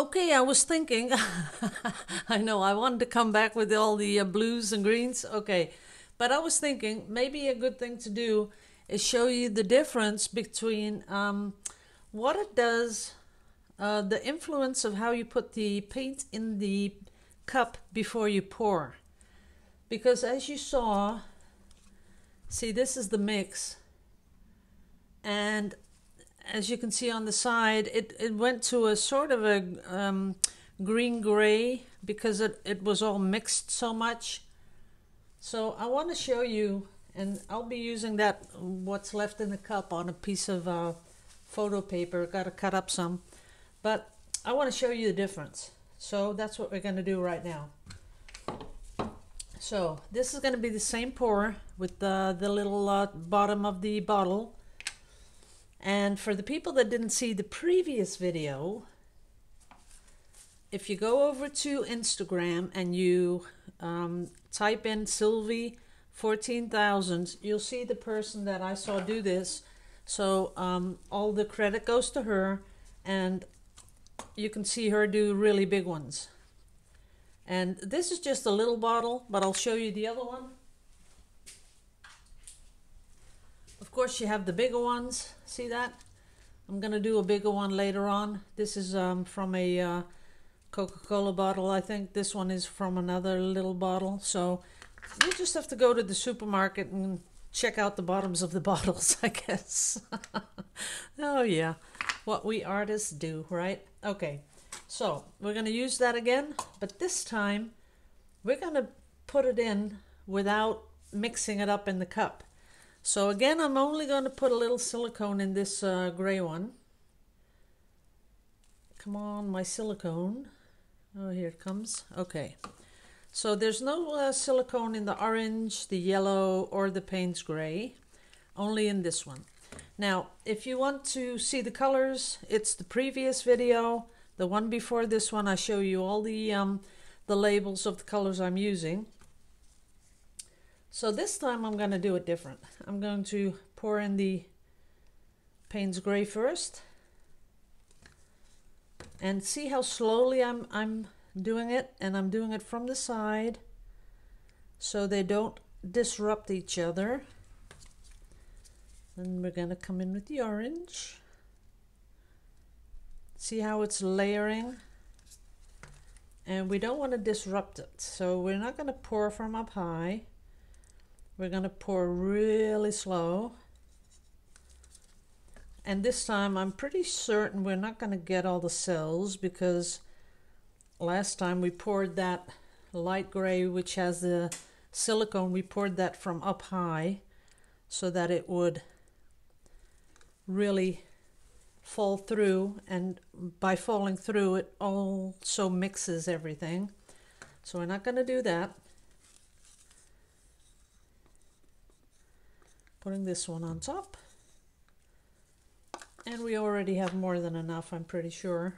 Okay, I was thinking, I know I wanted to come back with all the blues and greens. Okay, but I was thinking maybe a good thing to do is show you the difference between what it does, the influence of how you put the paint in the cup before you pour. Because as you saw, see, this is the mix, and as you can see on the side, it went to a sort of a green gray because it was all mixed so much. So I want to show you, and I'll be using that what's left in the cup on a piece of photo paper. Got to cut up some, but I want to show you the difference. So that's what we're going to do right now. So this is going to be the same pour with the little bottom of the bottle. And for the people that didn't see the previous video, if you go over to Instagram and you type in Sylvie 14,000, you'll see the person that I saw do this. So all the credit goes to her, and you can see her do really big ones. And this is just a little bottle, but I'll show you the other one. Of course, you have the bigger ones. See that? I'm going to do a bigger one later on. This is from a Coca-Cola bottle. I think this one is from another little bottle. So you just have to go to the supermarket and check out the bottoms of the bottles, I guess. Oh, yeah. What we artists do, right? Okay. So we're going to use that again. But this time, we're going to put it in without mixing it up in the cup. So again, I'm only going to put a little silicone in this gray one. Come on, my silicone. Oh, here it comes. Okay. So there's no silicone in the orange, the yellow, or the Payne's gray. Only in this one. Now, if you want to see the colors, it's the previous video. The one before this one, I show you all the labels of the colors I'm using. So this time I'm going to do it different. I'm going to pour in the Payne's gray first. And see how slowly I'm doing it, and I'm doing it from the side so they don't disrupt each other. Then we're going to come in with the orange. See how it's layering? And we don't want to disrupt it. So we're not going to pour from up high. We're going to pour really slow. And this time I'm pretty certain we're not going to get all the cells, because last time we poured that light gray, which has the silicone, we poured that from up high so that it would really fall through, and by falling through it also mixes everything. So we're not going to do that. Putting this one on top. And we already have more than enough, I'm pretty sure.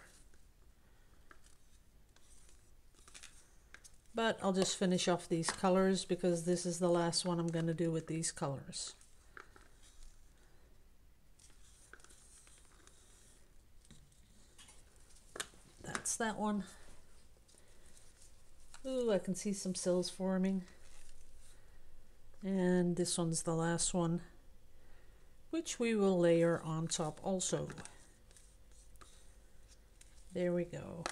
But I'll just finish off these colors because this is the last one I'm going to do with these colors. That's that one. Ooh, I can see some cells forming. And this one's the last one, which we will layer on top also. There we go.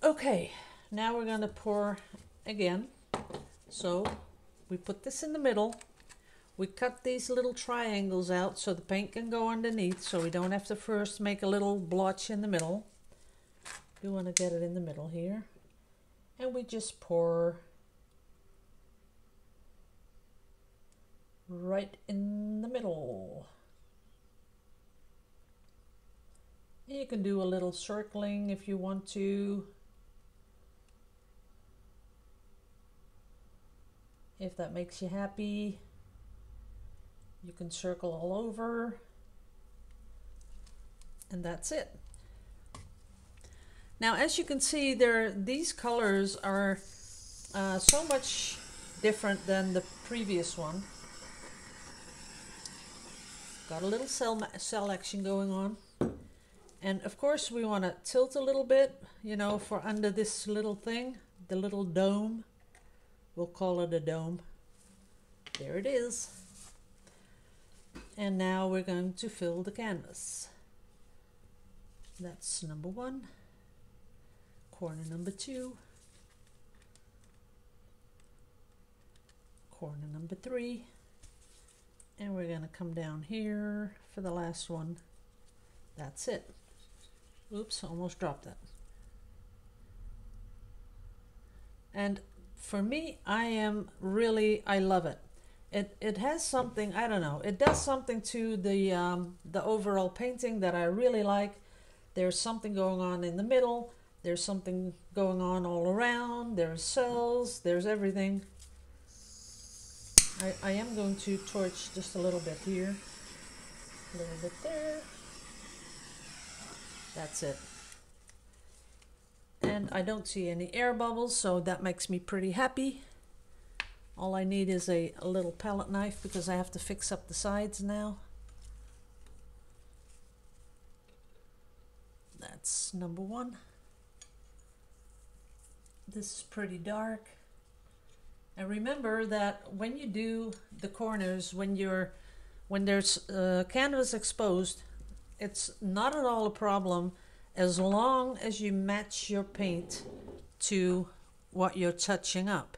Okay, now we're going to pour again. So we put this in the middle. We cut these little triangles out so the paint can go underneath, so we don't have to first make a little blotch in the middle. We want to get it in the middle here. And we just pour right in the middle. You can do a little circling if you want to, if that makes you happy. You can circle all over, and that's it. Now, as you can see, these colors are so much different than the previous one. Got a little cell action going on. And of course we want to tilt a little bit, you know, for under this little thing, the little dome. We'll call it a dome. There it is. And now we're going to fill the canvas. That's number 1, corner number 2, corner number 3, and we're going to come down here for the last one. That's it. Oops, almost dropped that. And for me, I love it. It has something, I don't know, it does something to the overall painting that I really like. There's something going on in the middle, there's something going on all around, there's cells, there's everything. I am going to torch just a little bit here, a little bit there. That's it. And I don't see any air bubbles, so that makes me pretty happy. All I need is a little palette knife because I have to fix up the sides now. That's number 1. This is pretty dark. And remember that when you do the corners, when there's canvas exposed, it's not at all a problem as long as you match your paint to what you're touching up.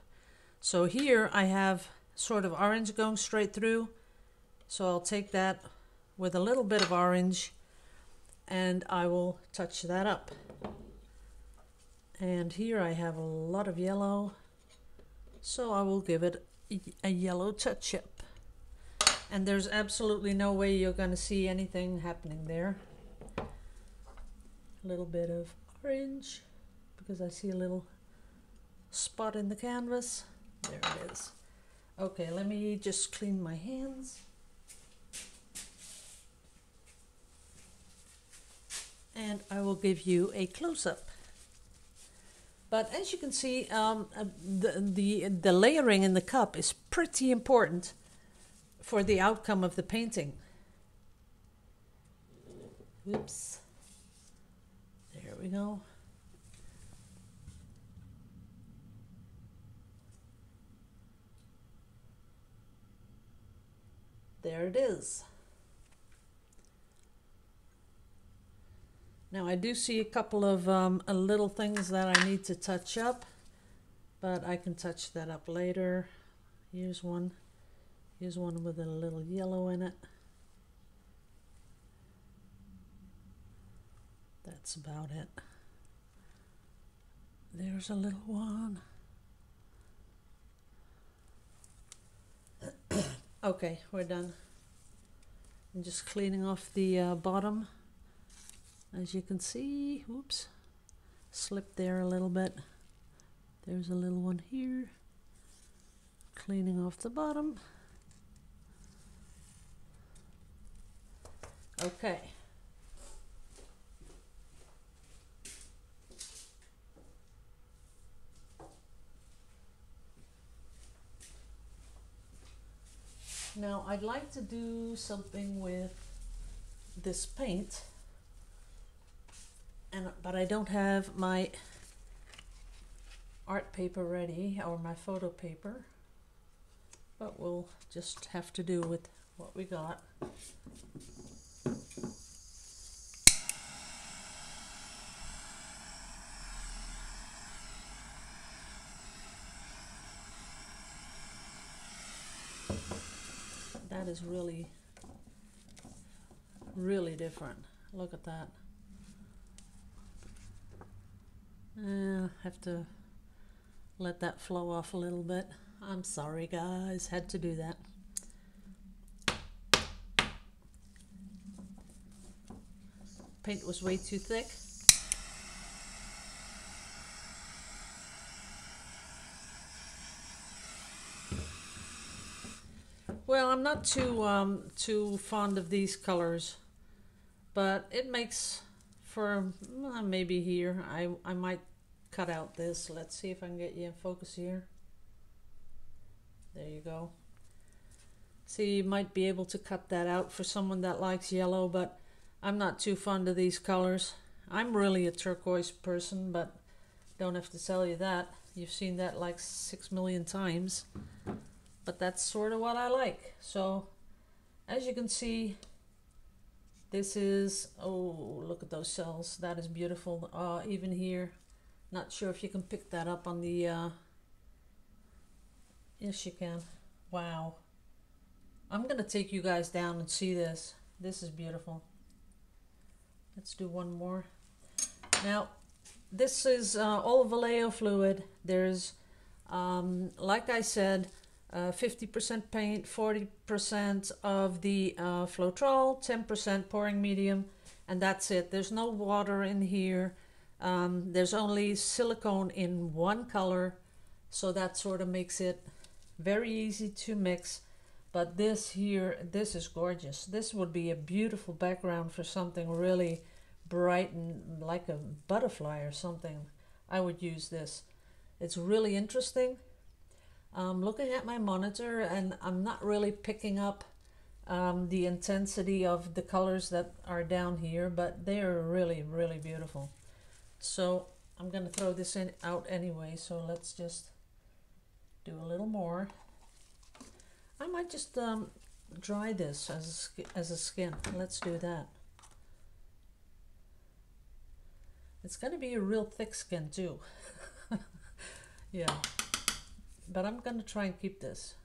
So here I have sort of orange going straight through, so I'll take that with a little bit of orange and I will touch that up. And here I have a lot of yellow, so I will give it a yellow touch up. And there's absolutely no way you're going to see anything happening there. A little bit of orange because I see a little spot in the canvas. There it is. Okay, let me just clean my hands. And I will give you a close-up. But as you can see, the layering in the cup is pretty important for the outcome of the painting. Oops. There we go. There it is. Now I do see a couple of little things that I need to touch up, but I can touch that up later. Here's one. Here's one with a little yellow in it. That's about it. There's a little one. Okay, we're done. I'm just cleaning off the bottom. As you can see, whoops, slipped there a little bit. There's a little one here. Cleaning off the bottom. Okay. Now I'd like to do something with this paint, but I don't have my art paper ready or my photo paper, but we'll just have to do with what we got. That is really, really different. Look at that. Have to let that flow off a little bit. I'm sorry guys, had to do that. Paint was way too thick. Well, I'm not too fond of these colors, but it makes for maybe here. I might cut out this. Let's see if I can get you in focus here. There you go. See, you might be able to cut that out for someone that likes yellow, but I'm not too fond of these colors. I'm really a turquoise person, but don't have to tell you that. You've seen that like 6 million times. But that's sort of what I like. So as you can see, this is, oh, look at those cells. That is beautiful. Even here, not sure if you can pick that up on the, yes you can. Wow. I'm going to take you guys down and see this. This is beautiful. Let's do one more. Now, this is all Vallejo fluid. There's, like I said, 50% paint, 40% of the Floetrol, 10% pouring medium, and that's it. There's no water in here. There's only silicone in one color, so that sort of makes it very easy to mix. But this here, this is gorgeous. This would be a beautiful background for something really bright and like a butterfly or something. I would use this. It's really interesting. I'm looking at my monitor and I'm not really picking up the intensity of the colors that are down here, but they are really, really beautiful. So I'm going to throw this out anyway, so let's just do a little more. I might just dry this as a skin. Let's do that. It's going to be a real thick skin too. Yeah. But I'm going to try and keep this.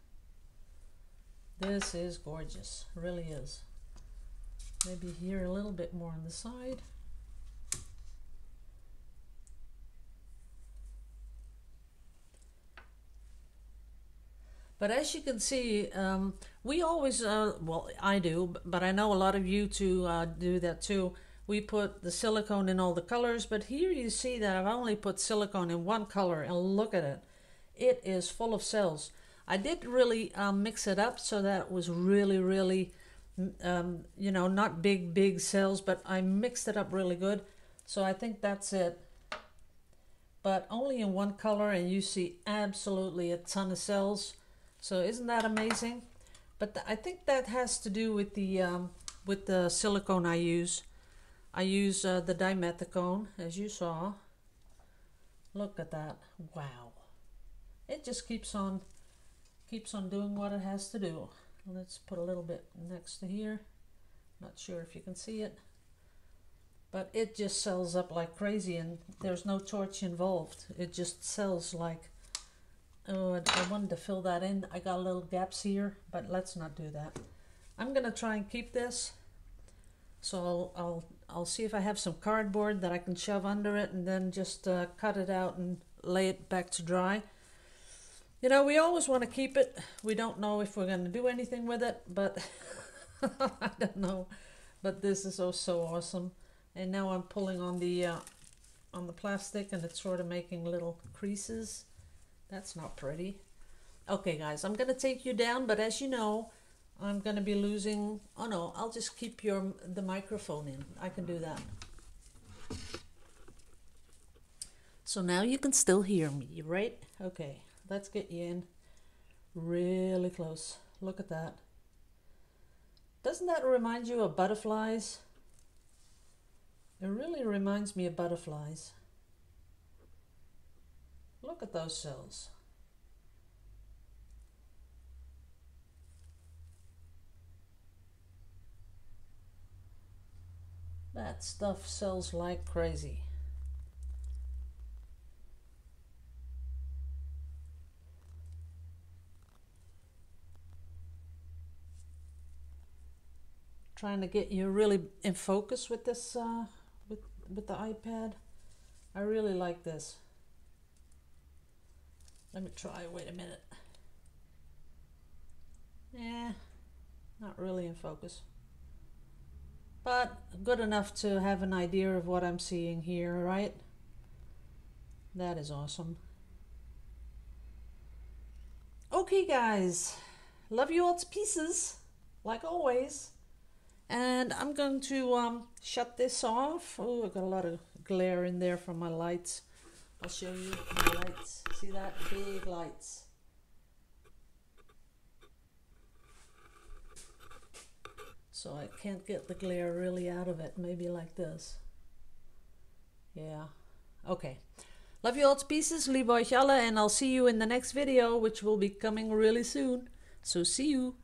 This is gorgeous. Really is. Maybe here a little bit more on the side. But as you can see, we always, well, I do, but I know a lot of you do that too. We put the silicone in all the colors, but here you see that I've only put silicone in one color, and look at it. It is full of cells. I did really mix it up so that it was really, really, you know, not big cells, but I mixed it up really good. So I think that's it. But only in one color, and you see absolutely a ton of cells. So isn't that amazing? But I think that has to do with the silicone I use. I use the dimethicone, as you saw. Look at that. Wow. It just keeps on doing what it has to do. Let's put a little bit next to here. Not sure if you can see it. But it just cells up like crazy, and there's no torch involved. It just cells like, oh, I wanted to fill that in. I got little gaps here, but let's not do that. I'm going to try and keep this. So I'll see if I have some cardboard that I can shove under it and then just cut it out and lay it back to dry. You know, we always want to keep it. We don't know if we're going to do anything with it, but I don't know. But this is oh so awesome. And now I'm pulling on the plastic, and it's sort of making little creases. That's not pretty. Okay, guys, I'm going to take you down, but as you know, I'm going to be losing... Oh, no, I'll just keep the microphone in. I can do that. So now you can still hear me, right? Okay, let's get you in really close. Look at that. Doesn't that remind you of butterflies? It really reminds me of butterflies. Look at those cells. That stuff sells like crazy. Trying to get you really in focus with this, with the iPad. I really like this. Let me try, wait a minute. Not really in focus. But good enough to have an idea of what I'm seeing here, right? That is awesome. Okay, guys. Love you all to pieces, like always. And I'm going to shut this off. Oh, I've got a lot of glare in there from my lights. I'll show you my lights. See that? Big lights. so I can't get the glare really out of it. Maybe like this. Yeah. Okay. Love you all to pieces. Liebe euch alle, and I'll see you in the next video, which will be coming really soon. So see you.